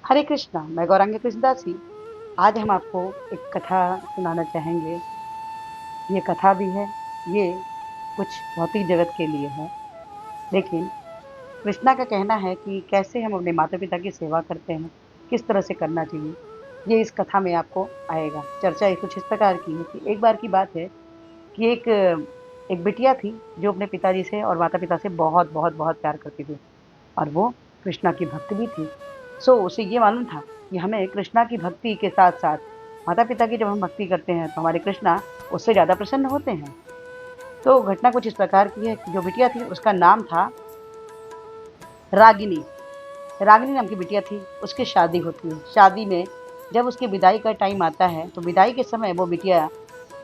हरे कृष्णा, मैं गौरांगी कृष्णदासी। आज हम आपको एक कथा सुनाना चाहेंगे। ये कथा भी है, ये कुछ भौतिक जगत के लिए है। लेकिन कृष्णा का कहना है कि कैसे हम अपने माता पिता की सेवा करते हैं, किस तरह से करना चाहिए, ये इस कथा में आपको आएगा। चर्चा एक कुछ इस प्रकार की है कि एक बार की बात है कि एक बिटिया थी जो अपने पिताजी से और माता पिता से बहुत बहुत बहुत प्यार करती थी, और वो कृष्णा की भक्त भी थी। सो उसे ये मालूम था कि हमें कृष्णा की भक्ति के साथ साथ माता पिता की जब हम भक्ति करते हैं तो हमारे कृष्णा उससे ज़्यादा प्रसन्न होते हैं। तो घटना कुछ इस प्रकार की है कि जो बिटिया थी उसका नाम था रागिनी। रागिनी नाम की बिटिया थी, उसकी शादी होती है। शादी में जब उसकी विदाई का टाइम आता है तो विदाई के समय वो बिटिया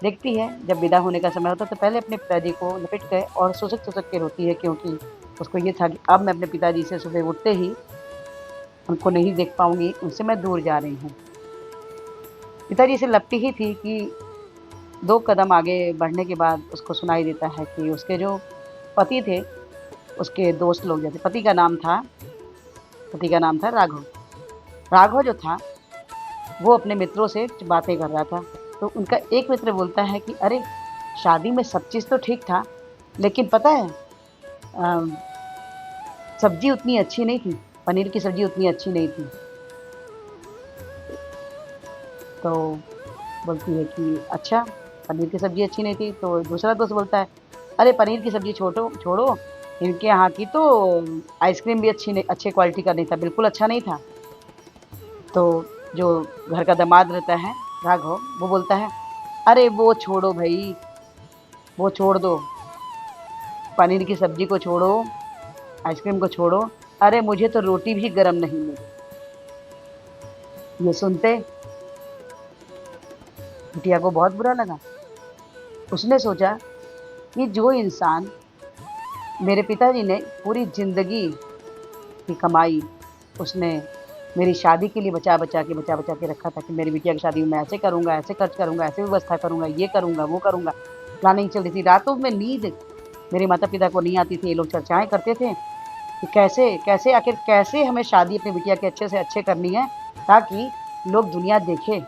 देखती है, जब विदा होने का समय होता है तो पहले अपने पिताजी को लपेट के और सुसक सुसक के रोती है, क्योंकि उसको ये था कि अब मैं अपने पिताजी से सुबह उठते ही उनको नहीं देख पाऊंगी, उनसे मैं दूर जा रही हूँ। पिताजी से लगती ही थी कि 2 कदम आगे बढ़ने के बाद उसको सुनाई देता है कि उसके जो पति थे, उसके दोस्त लोग जैसे पति का नाम था राघव। राघव जो था वो अपने मित्रों से बातें कर रहा था। तो उनका एक मित्र बोलता है कि अरे, शादी में सब चीज़ तो ठीक था, लेकिन पता है सब्जी उतनी अच्छी नहीं थी, पनीर की सब्जी उतनी अच्छी नहीं थी। तो बोलती है कि अच्छा, पनीर की सब्जी अच्छी नहीं थी। तो दूसरा दोस्त बोलता है, अरे पनीर की सब्जी छोड़ो छोड़ो, इनके यहाँ की तो आइसक्रीम भी अच्छी नहीं, अच्छे क्वालिटी का नहीं था, बिल्कुल अच्छा नहीं था। तो जो घर का दामाद रहता है राघव, वो बोलता है, अरे वो छोड़ो भाई, वो छोड़ दो, पनीर की सब्जी को छोड़ो, आइसक्रीम को छोड़ो, अरे मुझे तो रोटी भी गर्म नहीं मिली। ये सुनते बिटिया को बहुत बुरा लगा। उसने सोचा कि जो इंसान, मेरे पिताजी ने पूरी जिंदगी की कमाई उसने मेरी शादी के लिए बचा बचा के रखा था कि मेरी बिटिया की शादी में मैं ऐसे करूंगा, ऐसे खर्च करूंगा, ऐसे व्यवस्था करूंगा, ये करूंगा, वो करूंगा। प्लानिंग चल रही थी, रातों में नींद मेरे माता पिता को नहीं आती थी। ये लोग चर्चाएं करते थे कि कैसे कैसे आखिर कैसे हमें शादी अपनी बिटिया के अच्छे से अच्छे करनी है, ताकि लोग दुनिया देखे।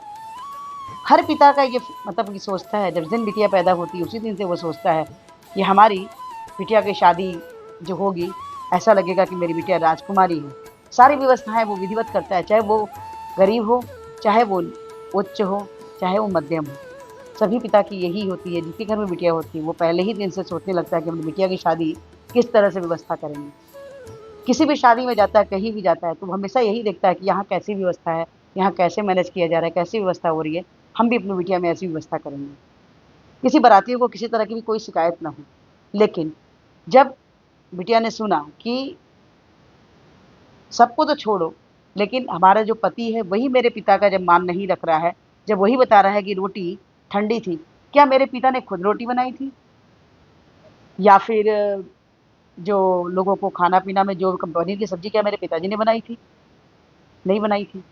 हर पिता का ये मतलब कि सोचता है, जब दिन बिटिया पैदा होती है उसी दिन से वो सोचता है कि हमारी बिटिया की शादी जो होगी, ऐसा लगेगा कि मेरी बिटिया राजकुमारी है। सारी व्यवस्थाएं वो विधिवत करता है, चाहे वो गरीब हो, चाहे वो उच्च हो, चाहे वो मध्यम हो। सभी पिता की यही होती है, जिसके घर में बिटिया होती है वो पहले ही दिन से सोचने लगता है कि अपनी बिटिया की शादी किस तरह से व्यवस्था करेंगे। किसी भी शादी में जाता है, कहीं भी जाता है, तो हमेशा यही देखता है कि यहाँ कैसी व्यवस्था है, यहाँ कैसे मैनेज किया जा रहा है, कैसी व्यवस्था हो रही है, हम भी अपनी बिटिया में ऐसी व्यवस्था करेंगे। किसी बारातियों को किसी तरह की भी कोई शिकायत ना हो। लेकिन जब बिटिया ने सुना कि सबको तो छोड़ो, लेकिन हमारा जो पति है वही मेरे पिता का जब मान नहीं रख रहा है, जब वही बता रहा है कि रोटी ठंडी थी, क्या मेरे पिता ने खुद रोटी बनाई थी, या फिर जो लोगों को खाना पीना में जो पनीर की सब्जी क्या मेरे पिताजी ने बनाई थी? नहीं बनाई थी।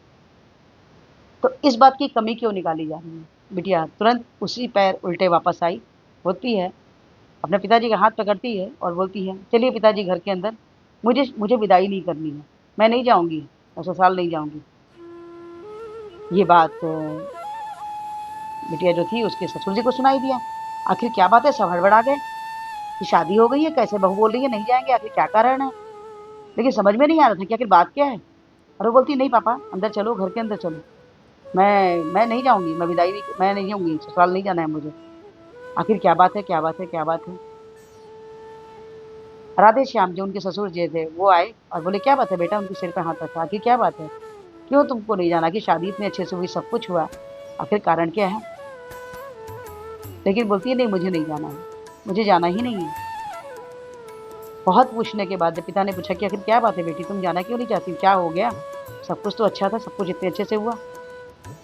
तो इस बात की कमी क्यों निकाली जा रही है? बिटिया तुरंत उसी पैर उल्टे वापस आई, होती है, अपने पिताजी का हाथ पकड़ती है और बोलती है, चलिए पिताजी घर के अंदर, मुझे मुझे विदाई नहीं करनी है, मैं नहीं जाऊंगी, मैं ससुराल नहीं जाऊंगी। ये बात बिटिया जो थी उसके ससुर जी को सुनाई दिया। आखिर क्या बात है, सब हड़बड़ा गए कि शादी हो गई है, कैसे बहू बोल रही है नहीं जाएंगे, आखिर क्या कारण है? लेकिन समझ में नहीं आ रहा था कि आखिर बात क्या है। और वो बोलती, नहीं पापा, अंदर चलो, घर के अंदर चलो, मैं नहीं जाऊंगी, मैं नहीं जाऊंगी, ससुराल नहीं जाना है मुझे। आखिर क्या बात है, क्या बात है, क्या बात है? राधे श्याम जो उनके ससुर जी थे वो आए और बोले, क्या बात है बेटा? उनके सिर पे हाथ रखा, आखिर क्या बात है, क्यों तुमको नहीं जाना? कि शादी इतने अच्छे से हुई, सब कुछ हुआ, आखिर कारण क्या है? लेकिन बोलती है, नहीं मुझे नहीं जाना है, मुझे जाना ही नहीं है। बहुत पूछने के बाद जब पिता ने पूछा कि आखिर क्या बात है बेटी, तुम जाना क्यों नहीं चाहती, क्या हो गया? सब कुछ तो अच्छा था, सब कुछ इतने अच्छे से हुआ।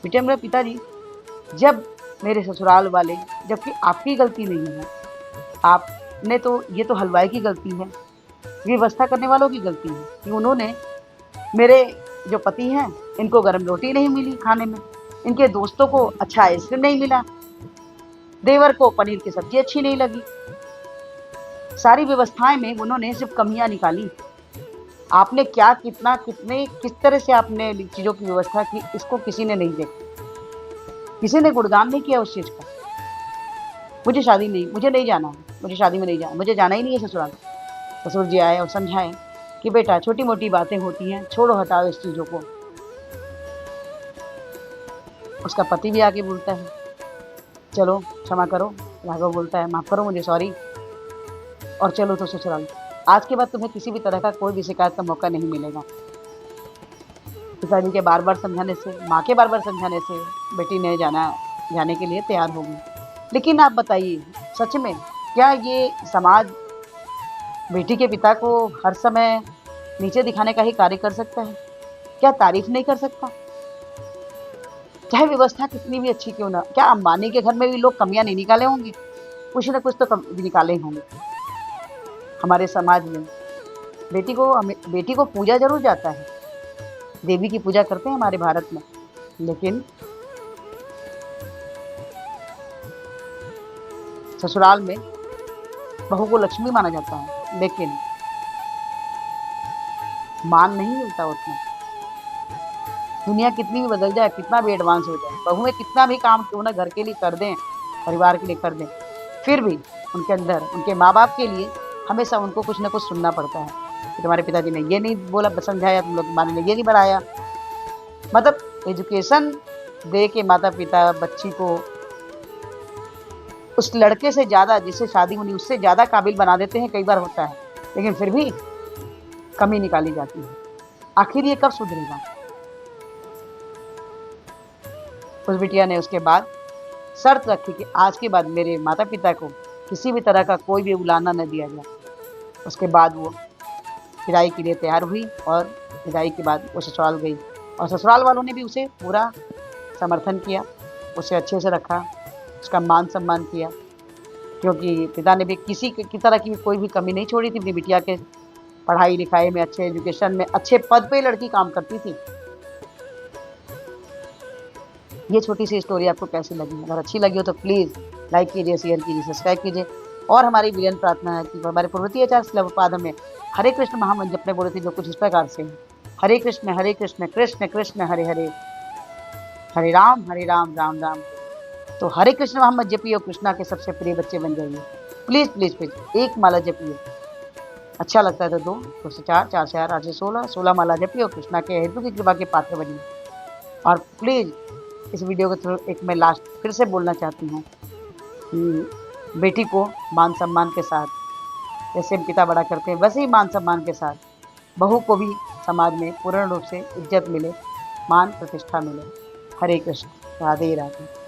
बेटे, मेरे पिताजी, जब मेरे ससुराल वाले, जबकि आपकी गलती नहीं है, आपने तो, ये तो हलवाई की गलती है, व्यवस्था करने वालों की गलती है कि उन्होंने, मेरे जो पति हैं, इनको गर्म रोटी नहीं मिली खाने में, इनके दोस्तों को अच्छा आइसक्रीम नहीं मिला, देवर को पनीर की सब्जी अच्छी नहीं लगी। सारी व्यवस्थाएं में उन्होंने सिर्फ कमियां निकाली। आपने क्या कितना कितने किस तरह से आपने चीज़ों की व्यवस्था की, इसको किसी ने नहीं देखा। किसी ने गुणगान नहीं किया उस चीज़ का। मुझे नहीं जाना है, मुझे शादी में नहीं जाना, मुझे जाना ही नहीं है ससुराल। ससुर जी आए और समझाएँ कि बेटा छोटी-मोटी बातें होती हैं, छोड़ो हटाओ इस चीज़ों को। उसका पति भी आके बोलता है, चलो क्षमा करो, राघव बोलता है माफ़ करो मुझे, सॉरी, और चलो तो ससुराल। आज के बाद तुम्हें किसी भी तरह का कोई भी शिकायत का मौका नहीं मिलेगा। पिताजी के बार-बार समझाने से, माँ के बार-बार समझाने से बेटी ने जाने के लिए तैयार हो गई। लेकिन आप बताइए, सच में क्या ये समाज बेटी के पिता को हर समय नीचे दिखाने का ही कार्य कर सकता है? क्या तारीफ़ नहीं कर सकता? चाहे व्यवस्था कितनी भी अच्छी क्यों ना, क्या अंबानी के घर में भी लोग कमियाँ नहीं निकाले होंगे? कुछ न कुछ तो कम निकाले ही होंगे। हमारे समाज में बेटी को पूजा ज़रूर जाता है, देवी की पूजा करते हैं हमारे भारत में, लेकिन ससुराल में बहू को लक्ष्मी माना जाता है, लेकिन मान नहीं मिलता उतना। दुनिया कितनी भी बदल जाए, कितना भी एडवांस हो जाए, बहुएँ कितना भी काम क्यों ना घर के लिए कर दें, परिवार के लिए कर दें, फिर भी उनके अंदर उनके माँ-बाप के लिए हमेशा उनको कुछ न कुछ सुनना पड़ता है कि तुम्हारे पिताजी ने ये नहीं बोला समझाया, तुम लोग माँ ने ये नहीं बढ़ाया। मतलब एजुकेशन दे के माता-पिता बच्ची को उस लड़के से ज़्यादा जिससे शादी होनी उससे ज़्यादा काबिल बना देते हैं, कई बार होता है, लेकिन फिर भी कमी निकाली जाती है। आखिर ये कब सुधरेगा? उस बिटिया ने उसके बाद शर्त रखी कि आज के बाद मेरे माता-पिता को किसी भी तरह का कोई भी उलाहना न दिया जाए। उसके बाद वो विदाई के लिए तैयार हुई और विदाई के बाद वो ससुराल गई और ससुराल वालों ने भी उसे पूरा समर्थन किया, उसे अच्छे से रखा, उसका मान-सम्मान किया, क्योंकि पिता ने भी किसी की तरह की भी कोई भी कमी नहीं छोड़ी थी अपनी बिटिया के पढ़ाई-लिखाई में, अच्छे एजुकेशन में, अच्छे पद पे लड़की काम करती थी। ये छोटी-सी स्टोरी आपको कैसी लगी? अगर अच्छी लगी हो तो प्लीज़ लाइक कीजिए, शेयर कीजिए, सब्सक्राइब कीजिए और हमारी विनम्र प्रार्थना है कि हमारे पूर्ववर्ती आचार्य शिलाप्रपाद में हरे कृष्ण महामंत्र जपने बोले थे जो कुछ इस प्रकार से हैं। हरे कृष्ण, कृष्ण कृष्ण हरे हरे, हरे राम, राम राम। तो हरे कृष्ण महामंत्र जपिए और कृष्णा के सबसे प्रिय बच्चे बन जाइए। प्लीज़, प्लीज़, प्लीज़ एक माला जपिए। अच्छा लगता है तो 2, 2 से 4, 4 से 8, 8 से 16, 16 माला जपिए और कृष्णा के हेतु की कृपा के पात्र बनिए। और प्लीज़ इस वीडियो के थ्रू एक मैं लास्ट फिर से बोलना चाहती हूँ कि बेटी को मान-सम्मान के साथ, जैसे पिता बड़ा करते हैं वैसे ही मान-सम्मान के साथ, बहू को भी समाज में पूर्ण रूप से इज़्ज़त मिले, मान प्रतिष्ठा मिले। हरे कृष्ण, राधे राधे।